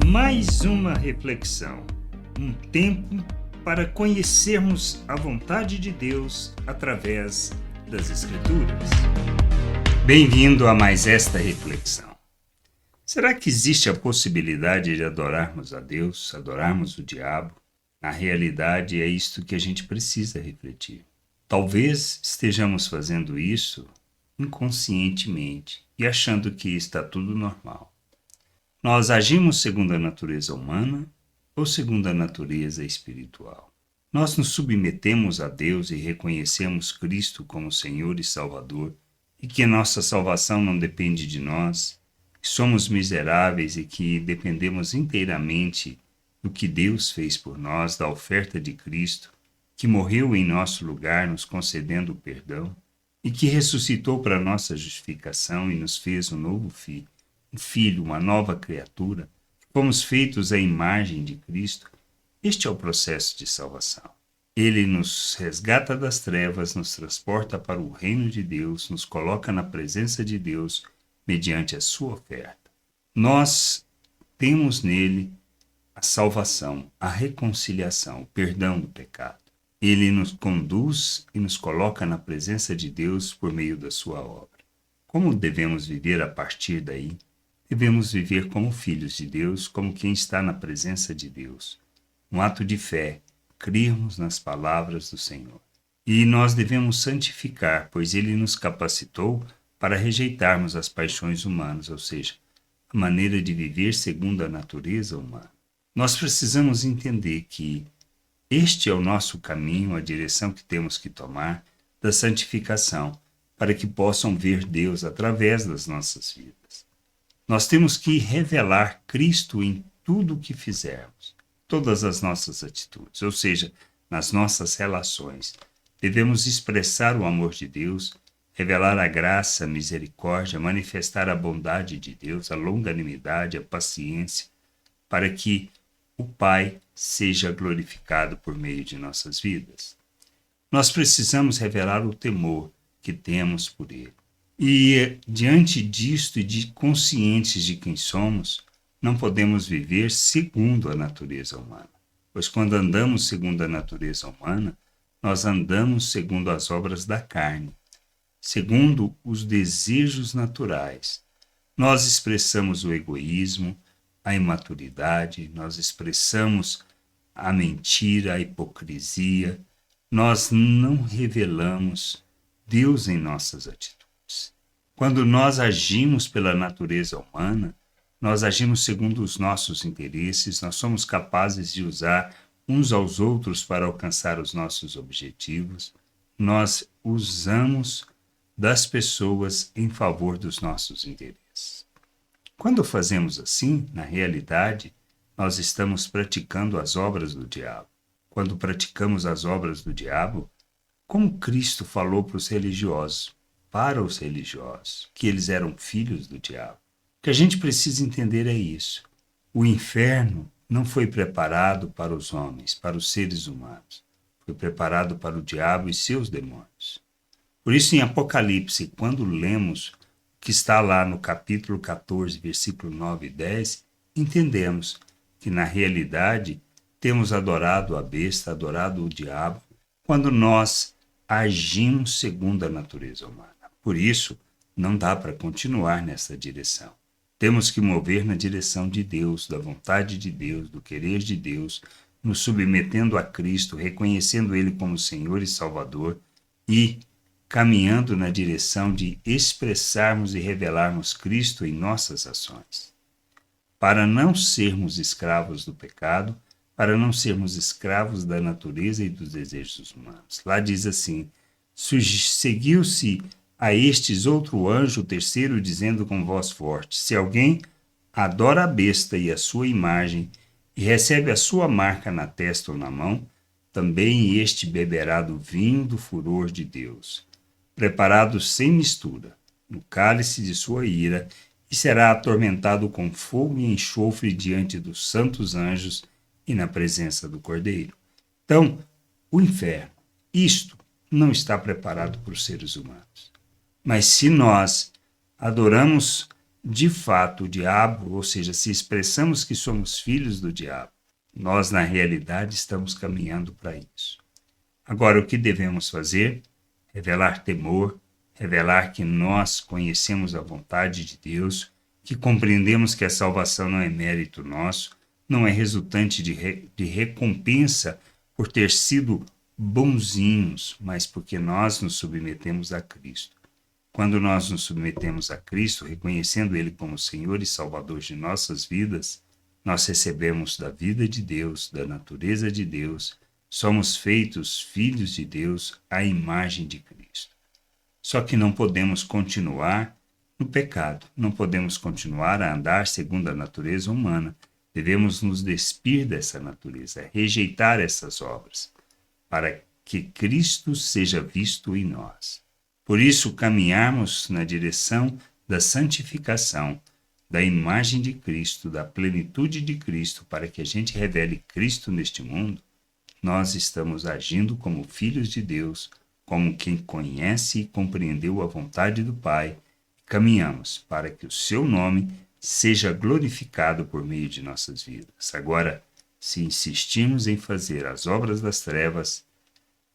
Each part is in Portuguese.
Mais uma reflexão, um tempo para conhecermos a vontade de Deus através das Escrituras. Bem-vindo a mais esta reflexão. Será que existe a possibilidade de adorarmos a Deus, adorarmos o diabo? Na realidade, é isto que a gente precisa refletir. Talvez estejamos fazendo isso inconscientemente e achando que está tudo normal. Nós agimos segundo a natureza humana ou segundo a natureza espiritual? Nós nos submetemos a Deus e reconhecemos Cristo como Senhor e Salvador e que nossa salvação não depende de nós, que somos miseráveis e que dependemos inteiramente do que Deus fez por nós, da oferta de Cristo, que morreu em nosso lugar, nos concedendo o perdão, e que ressuscitou para nossa justificação e nos fez um novo filho, uma nova criatura, fomos feitos à imagem de Cristo. Este é o processo de salvação. Ele nos resgata das trevas, nos transporta para o reino de Deus, nos coloca na presença de Deus mediante a sua oferta. Nós temos nele a salvação, a reconciliação, o perdão do pecado. Ele nos conduz e nos coloca na presença de Deus por meio da sua obra. Como devemos viver a partir daí? Devemos viver como filhos de Deus, como quem está na presença de Deus. Um ato de fé, crermos nas palavras do Senhor. E nós devemos santificar, pois Ele nos capacitou para rejeitarmos as paixões humanas, ou seja, a maneira de viver segundo a natureza humana. Nós precisamos entender que este é o nosso caminho, a direção que temos que tomar da santificação, para que possam ver Deus através das nossas vidas. Nós temos que revelar Cristo em tudo o que fizermos, todas as nossas atitudes, ou seja, nas nossas relações. Devemos expressar o amor de Deus, revelar a graça, a misericórdia, manifestar a bondade de Deus, a longanimidade, a paciência, para que o Pai seja glorificado por meio de nossas vidas. Nós precisamos revelar o temor que temos por Ele. E, diante disto e de conscientes de quem somos, não podemos viver segundo a natureza humana. Pois quando andamos segundo a natureza humana, nós andamos segundo as obras da carne, segundo os desejos naturais. Nós expressamos o egoísmo, a imaturidade, nós expressamos a mentira, a hipocrisia, nós não revelamos Deus em nossas atitudes. Quando nós agimos pela natureza humana, nós agimos segundo os nossos interesses, nós somos capazes de usar uns aos outros para alcançar os nossos objetivos, nós usamos das pessoas em favor dos nossos interesses. Quando fazemos assim, na realidade, nós estamos praticando as obras do diabo. Quando praticamos as obras do diabo, como Cristo falou para os religiosos, que eles eram filhos do diabo. O que a gente precisa entender é isso. O inferno não foi preparado para os homens, para os seres humanos. Foi preparado para o diabo e seus demônios. Por isso, em Apocalipse, quando lemos que está lá no capítulo 14, versículo 9 e 10, entendemos que, na realidade, temos adorado a besta, adorado o diabo, quando nós agimos segundo a natureza humana. Por isso, não dá para continuar nessa direção. Temos que mover na direção de Deus, da vontade de Deus, do querer de Deus, nos submetendo a Cristo, reconhecendo Ele como Senhor e Salvador e caminhando na direção de expressarmos e revelarmos Cristo em nossas ações. Para não sermos escravos do pecado, para não sermos escravos da natureza e dos desejos humanos. Lá diz assim: seguiu-se a estes outro anjo, o terceiro, dizendo com voz forte: se alguém adora a besta e a sua imagem, e recebe a sua marca na testa ou na mão, também este beberá do vinho do furor de Deus, preparado sem mistura, no cálice de sua ira, e será atormentado com fogo e enxofre diante dos santos anjos e na presença do Cordeiro. Então, o inferno, isto não está preparado para os seres humanos. Mas se nós adoramos de fato o diabo, ou seja, se expressamos que somos filhos do diabo, nós na realidade estamos caminhando para isso. Agora, o que devemos fazer? Revelar temor, revelar que nós conhecemos a vontade de Deus, que compreendemos que a salvação não é mérito nosso, não é resultante de recompensa por ter sido bonzinhos, mas porque nós nos submetemos a Cristo. Quando nós nos submetemos a Cristo, reconhecendo Ele como Senhor e Salvador de nossas vidas, nós recebemos da vida de Deus, da natureza de Deus, somos feitos filhos de Deus à imagem de Cristo. Só que não podemos continuar no pecado, não podemos continuar a andar segundo a natureza humana. Devemos nos despir dessa natureza, rejeitar essas obras, para que Cristo seja visto em nós. Por isso, caminharmos na direção da santificação, da imagem de Cristo, da plenitude de Cristo, para que a gente revele Cristo neste mundo, nós estamos agindo como filhos de Deus, como quem conhece e compreendeu a vontade do Pai, e caminhamos para que o seu nome seja glorificado por meio de nossas vidas. Agora, se insistimos em fazer as obras das trevas,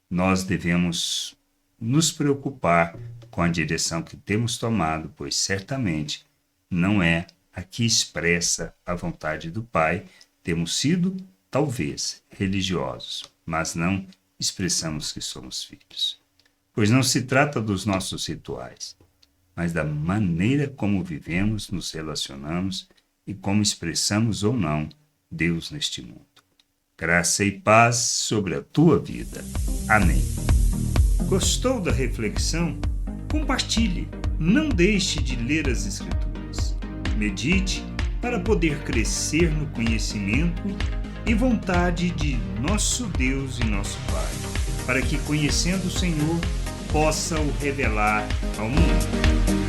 nós devemos nos preocupar com a direção que temos tomado, pois certamente não é a que expressa a vontade do Pai. Temos sido, talvez, religiosos, mas não expressamos que somos filhos. Pois não se trata dos nossos rituais, mas da maneira como vivemos, nos relacionamos e como expressamos ou não Deus neste mundo. Graça e paz sobre a tua vida. Amém. Gostou da reflexão? Compartilhe. Não deixe de ler as Escrituras. Medite para poder crescer no conhecimento e vontade de nosso Deus e nosso Pai, para que, conhecendo o Senhor, possa o revelar ao mundo.